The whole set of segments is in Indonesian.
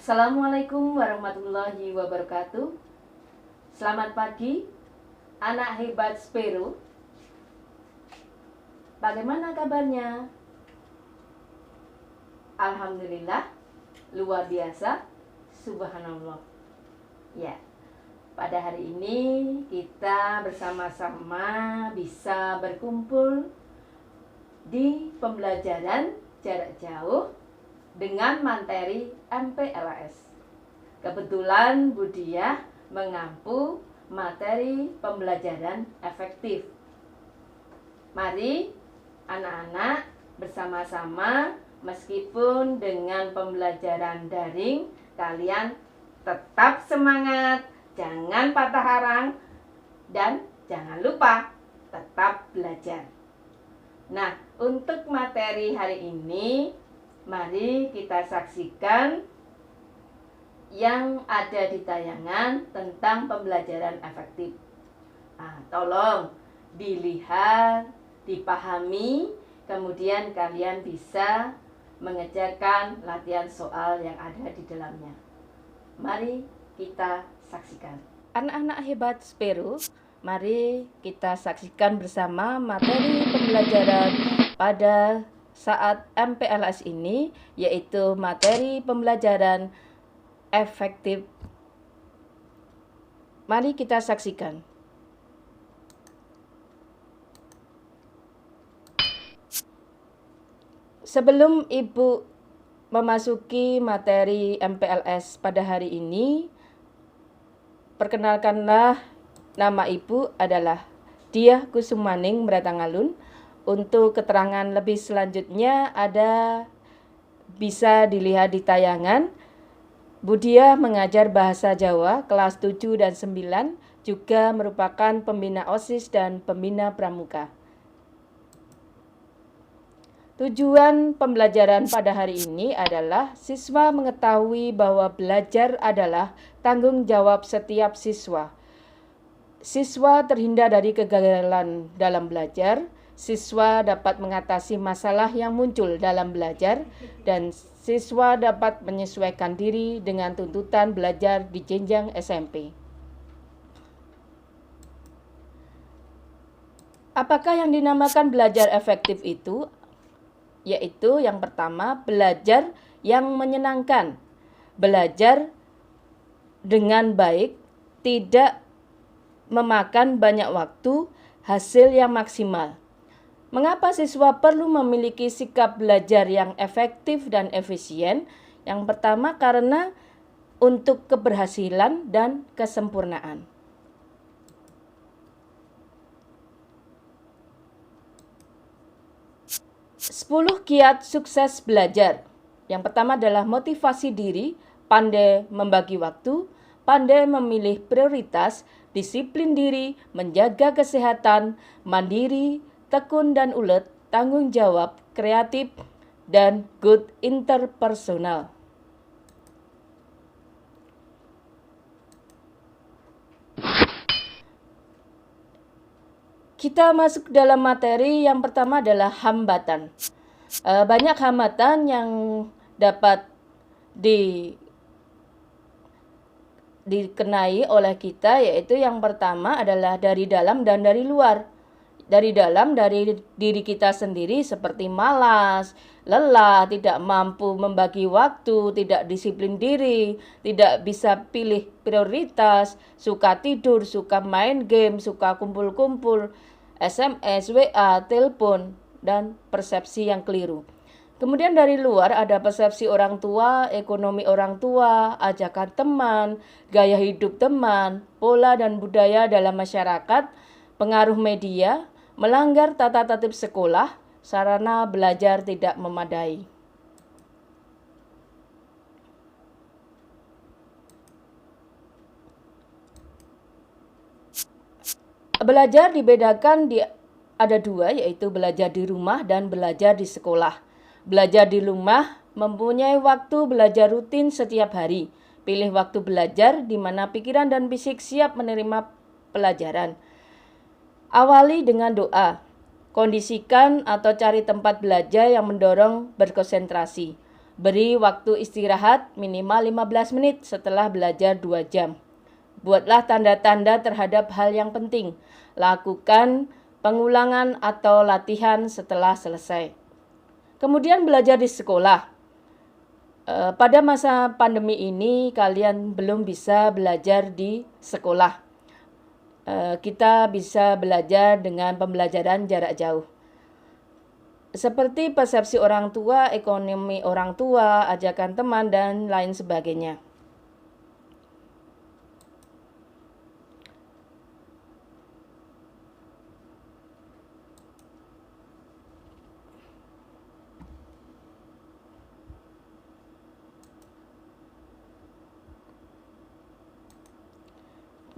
Assalamualaikum warahmatullahi wabarakatuh. Selamat pagi, anak hebat Spero. Bagaimana kabarnya? Alhamdulillah, luar biasa, subhanallah. Ya, pada hari ini kita bersama-sama bisa berkumpul di pembelajaran jarak jauh dengan materi MPLS. Kebetulan Budiah mengampu materi pembelajaran efektif. Mari anak-anak bersama-sama, meskipun dengan pembelajaran daring, kalian tetap semangat, jangan patah arang, dan jangan lupa tetap belajar. Nah, untuk materi hari ini, mari kita saksikan yang ada di tayangan tentang pembelajaran efektif. Tolong dilihat, dipahami, kemudian kalian bisa mengerjakan latihan soal yang ada di dalamnya. Mari kita saksikan. Anak-anak hebat Spero, mari kita saksikan bersama materi pembelajaran pada saat MPLS ini, yaitu materi pembelajaran efektif. Mari kita saksikan. Sebelum Ibu memasuki materi MPLS pada hari ini, perkenalkanlah, nama Ibu adalah Diah Kusumaning Mratangalun. Untuk keterangan lebih selanjutnya bisa dilihat di tayangan. Budiah mengajar bahasa Jawa kelas 7 dan 9, juga merupakan pembina OSIS dan pembina pramuka. Tujuan pembelajaran pada hari ini adalah siswa mengetahui bahwa belajar adalah tanggung jawab setiap siswa. Siswa terhindar dari kegagalan dalam belajar, siswa dapat mengatasi masalah yang muncul dalam belajar, dan siswa dapat menyesuaikan diri dengan tuntutan belajar di jenjang SMP. Apakah yang dinamakan belajar efektif itu? Yaitu yang pertama, belajar yang menyenangkan, belajar dengan baik, tidak memakan banyak waktu, hasil yang maksimal. Mengapa siswa perlu memiliki sikap belajar yang efektif dan efisien? Yang pertama, karena untuk keberhasilan dan kesempurnaan. Sepuluh kiat sukses belajar. Yang pertama adalah motivasi diri, pandai membagi waktu, pandai memilih prioritas, disiplin diri, menjaga kesehatan, mandiri, tekun dan ulet, tanggung jawab, kreatif, dan good interpersonal. Kita masuk dalam materi. Yang pertama adalah hambatan. Banyak hambatan yang dapat dikenai oleh kita, yaitu yang pertama adalah dari dalam dan dari luar. Dari dalam, dari diri kita sendiri, seperti malas, lelah, tidak mampu membagi waktu, tidak disiplin diri, tidak bisa pilih prioritas, suka tidur, suka main game, suka kumpul-kumpul, SMS, WA, telepon, dan persepsi yang keliru. Kemudian dari luar ada persepsi orang tua, ekonomi orang tua, ajakan teman, gaya hidup teman, pola dan budaya dalam masyarakat, pengaruh media, melanggar tata tertib sekolah, sarana belajar tidak memadai. Belajar dibedakan ada dua, yaitu belajar di rumah dan belajar di sekolah. Belajar di rumah mempunyai waktu belajar rutin setiap hari. Pilih waktu belajar di mana pikiran dan fisik siap menerima pelajaran. Awali dengan doa. Kondisikan atau cari tempat belajar yang mendorong berkonsentrasi. Beri waktu istirahat minimal 15 menit setelah belajar 2 jam. Buatlah tanda-tanda terhadap hal yang penting. Lakukan pengulangan atau latihan setelah selesai. Kemudian belajar di sekolah. Pada masa pandemi ini kalian belum bisa belajar di sekolah. Kita bisa belajar dengan pembelajaran jarak jauh. Seperti persepsi orang tua, ekonomi orang tua, ajakan teman, dan lain sebagainya.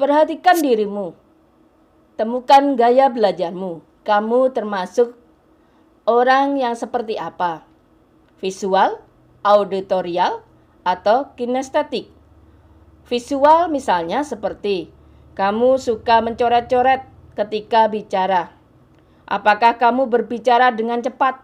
Perhatikan dirimu. Temukan gaya belajarmu. Kamu termasuk orang yang seperti apa? Visual, auditorial, atau kinestetik? Visual misalnya seperti kamu suka mencoret-coret ketika bicara. Apakah kamu berbicara dengan cepat?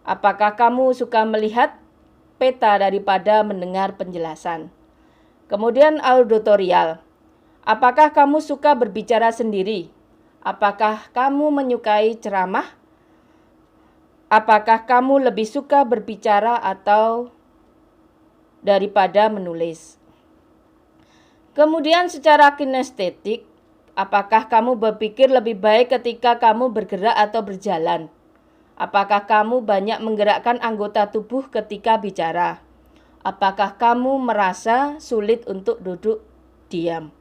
Apakah kamu suka melihat peta daripada mendengar penjelasan? Kemudian auditorial. Apakah kamu suka berbicara sendiri? Apakah kamu menyukai ceramah? Apakah kamu lebih suka berbicara atau daripada menulis? Kemudian secara kinestetik, apakah kamu berpikir lebih baik ketika kamu bergerak atau berjalan? Apakah kamu banyak menggerakkan anggota tubuh ketika bicara? Apakah kamu merasa sulit untuk duduk diam?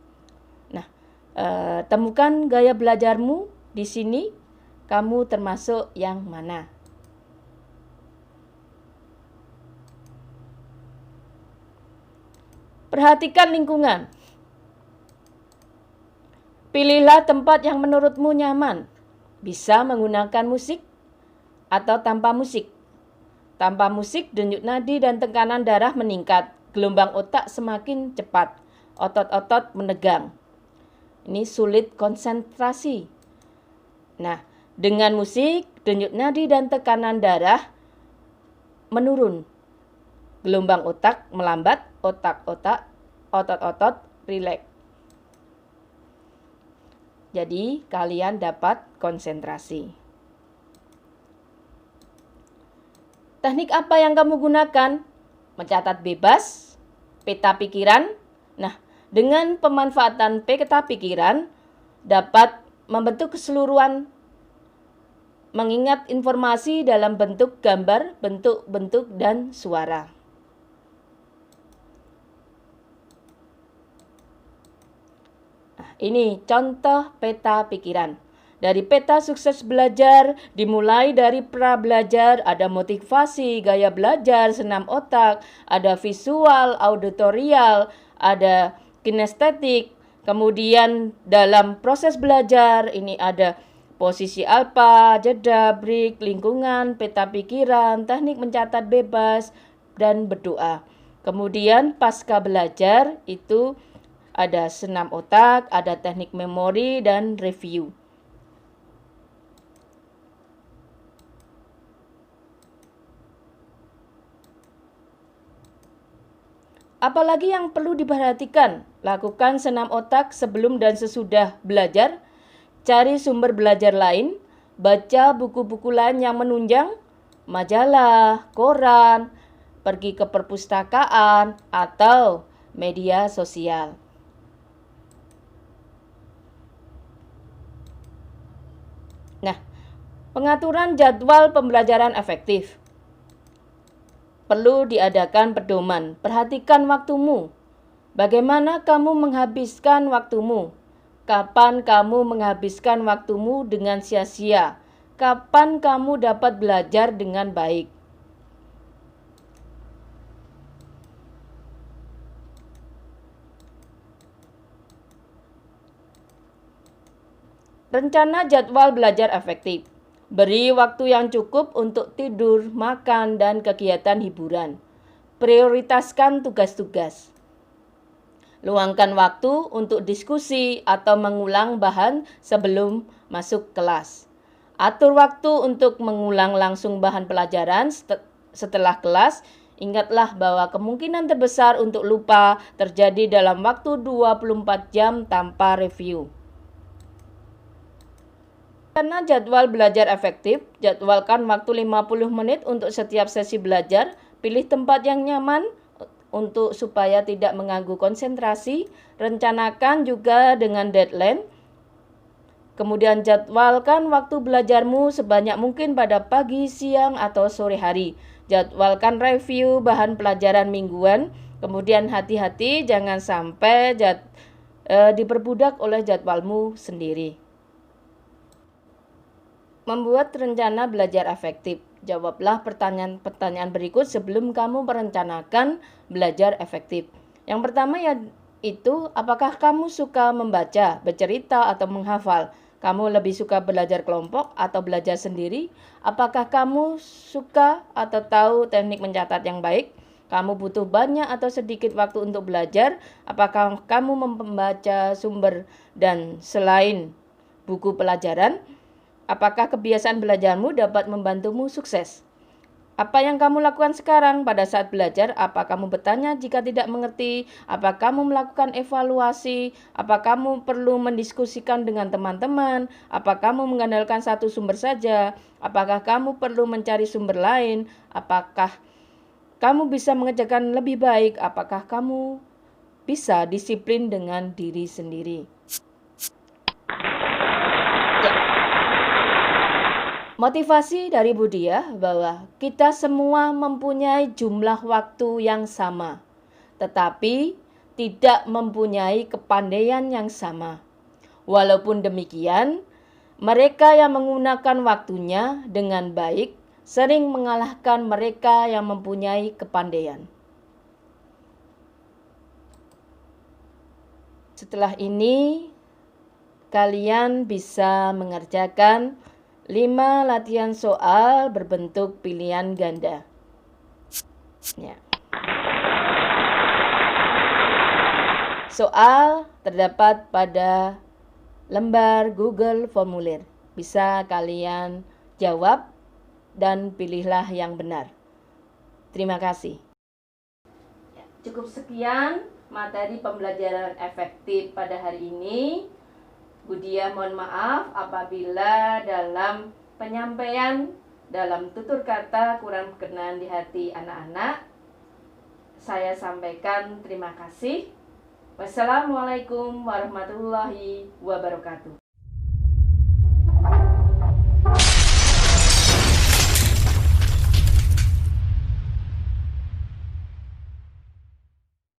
Temukan gaya belajarmu di sini. Kamu termasuk yang mana? Perhatikan lingkungan. Pilihlah tempat yang menurutmu nyaman. Bisa menggunakan musik atau tanpa musik. Tanpa musik, denyut nadi dan tekanan darah meningkat. Gelombang otak semakin cepat. Otot-otot menegang. Ini sulit konsentrasi. Nah, dengan musik, denyut nadi dan tekanan darah menurun. Gelombang otak melambat, otot-otot rileks. Jadi, kalian dapat konsentrasi. Teknik apa yang kamu gunakan? Mencatat bebas, peta pikiran. Nah, dengan pemanfaatan peta pikiran dapat membentuk keseluruhan, mengingat informasi dalam bentuk gambar, bentuk-bentuk, dan suara. Nah, ini contoh peta pikiran. Dari peta sukses belajar, dimulai dari pra belajar, ada motivasi, gaya belajar, senam otak, ada visual, auditorial, ada kinestetik. Kemudian dalam proses belajar ini ada posisi alfa, jeda, break, lingkungan, peta pikiran, teknik mencatat bebas, dan berdoa. Kemudian pasca belajar itu ada senam otak, ada teknik memori, dan review. Apalagi yang perlu diperhatikan? Lakukan senam otak sebelum dan sesudah belajar. Cari sumber belajar lain. Baca buku-buku lain yang menunjang. Majalah, koran, pergi ke perpustakaan, atau media sosial. Nah, pengaturan jadwal pembelajaran efektif. Perlu diadakan pedoman. Perhatikan waktumu. Bagaimana kamu menghabiskan waktumu? Kapan kamu menghabiskan waktumu dengan sia-sia? Kapan kamu dapat belajar dengan baik? Rencana jadwal belajar efektif. Beri waktu yang cukup untuk tidur, makan, dan kegiatan hiburan. Prioritaskan tugas-tugas. Luangkan waktu untuk diskusi atau mengulang bahan sebelum masuk kelas. Atur waktu untuk mengulang langsung bahan pelajaran setelah kelas. Ingatlah bahwa kemungkinan terbesar untuk lupa terjadi dalam waktu 24 jam tanpa review. Karena jadwal belajar efektif, jadwalkan waktu 50 menit untuk setiap sesi belajar. Pilih tempat yang nyaman supaya tidak mengganggu konsentrasi. Rencanakan juga dengan deadline. Kemudian jadwalkan waktu belajarmu sebanyak mungkin pada pagi, siang, atau sore hari. Jadwalkan review bahan pelajaran mingguan. Kemudian hati-hati jangan sampai diperbudak oleh jadwalmu sendiri. Membuat rencana belajar efektif. Jawablah pertanyaan-pertanyaan berikut sebelum kamu merencanakan belajar efektif. Yang pertama yaitu, apakah kamu suka membaca, bercerita, atau menghafal? Kamu lebih suka belajar kelompok atau belajar sendiri? Apakah kamu suka atau tahu teknik mencatat yang baik? Kamu butuh banyak atau sedikit waktu untuk belajar? Apakah kamu membaca sumber dan selain buku pelajaran? Apakah kebiasaan belajarmu dapat membantumu sukses? Apa yang kamu lakukan sekarang pada saat belajar? Apa kamu bertanya jika tidak mengerti? Apa kamu melakukan evaluasi? Apa kamu perlu mendiskusikan dengan teman-teman? Apa kamu mengandalkan satu sumber saja? Apakah kamu perlu mencari sumber lain? Apakah kamu bisa mengerjakan lebih baik? Apakah kamu bisa disiplin dengan diri sendiri? Motivasi dari Budia bahwa kita semua mempunyai jumlah waktu yang sama, tetapi tidak mempunyai kepandaian yang sama. Walaupun demikian, mereka yang menggunakan waktunya dengan baik sering mengalahkan mereka yang mempunyai kepandaian. Setelah ini, kalian bisa mengerjakan 5 latihan soal berbentuk pilihan ganda. Ya. Soal terdapat pada lembar Google Formulir. Bisa kalian jawab dan pilihlah yang benar. Terima kasih. Cukup sekian materi pembelajaran efektif pada hari ini. Budia mohon maaf apabila dalam penyampaian dalam tutur kata kurang berkenan di hati anak-anak. Saya sampaikan terima kasih. Wassalamualaikum warahmatullahi wabarakatuh.